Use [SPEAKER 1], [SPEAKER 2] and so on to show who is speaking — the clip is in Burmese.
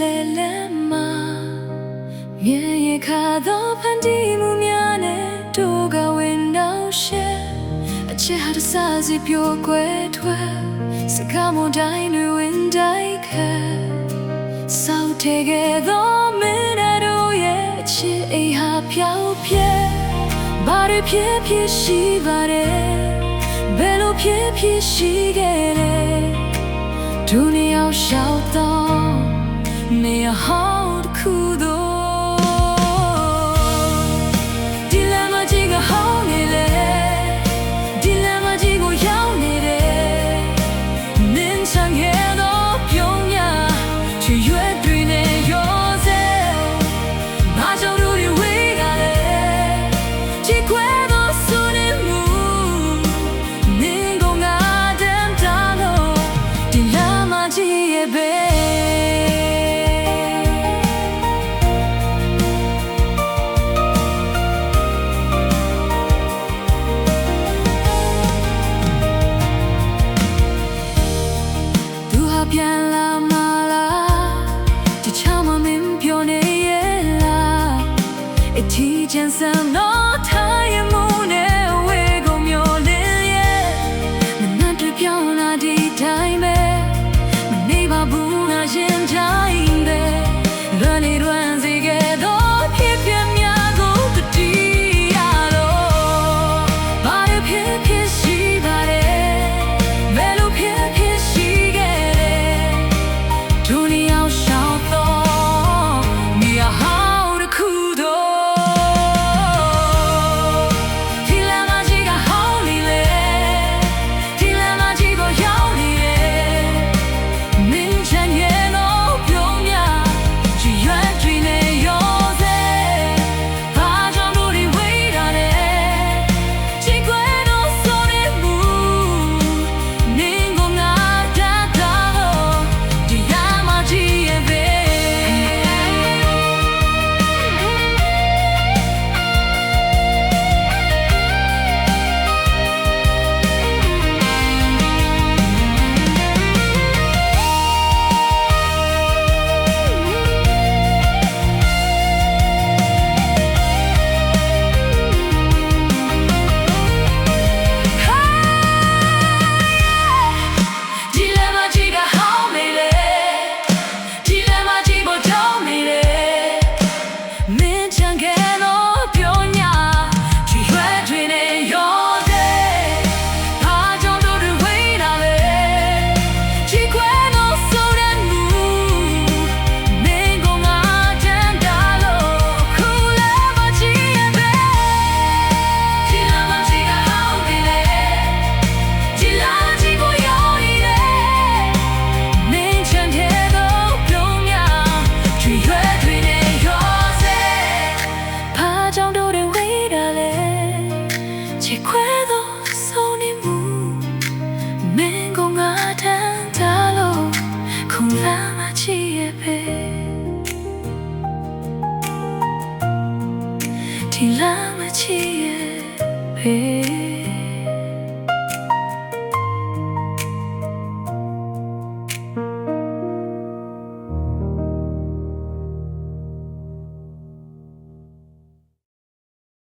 [SPEAKER 1] လေလေမှာမြင်ရခါတော့ဖန်တီးမှုများနဲ့တို့ကဝင်တော့ရှဲအချစ်ဟာတစားစီပြိုကွယ်ထွက်စကားမတိုင်းတွေဝင်တိုက်ခဲစောက်ထဲကသောမင်းတို့ရဲ့အချစ်အိမ်ဟာဖြောက်ပြဲဘာတွေဖြစ်ဖြစ်ရှိပါတယ်ဘယ်လိုဖြစ်ဖြစ်ရှိခဲ့တယ်ဒုနီယောရှောက်တော့နေရဟောင်းတစ်ခုတော့ဒီလမ်းမကြီးကဟောင်းနေလေဒီလမ်းမကြီးကိုရောက်နေတယ်နင်းချင်ရဲ့တော့ပြုံးညာချွေရွယ်တွေနဲ့ရောစေဘာကြောင့်တို့ဝေးကြလဲချစ်ခွဲတော့ဆိုနေမှုနင်းကုန်ကတမ်းတာလို့ဒီလမ်းမကြီးရဲ့ပဲပြန်လာမလားဒီချမ်းမမင်းပြောနေရဲ့လားအထီးချမ်းစံတော့ထားရမှုနဲ့ဝေကုန်မျိုးလေးရဲ့မနှံ့တွေပြောင်းလာဒီတိုင်းပဲမနေပါဘူးငါရင်တိုင်းပဲလွန်နေလွန်စေခဲ့တော့ဖြစ်ဖြစ်များကိုတတိရတော့ဘာဖြစ်ဖြစ်ရှိပါတယ်ဘယ်လိုဖြစ်ဖြစ်ရှိချစ်ခွဲသောဆုံးနေမှုမင်းကငါတန်းတာလို့ခုလာမချီရဲ့ပဲဒီလာမချီရဲ့ပဲ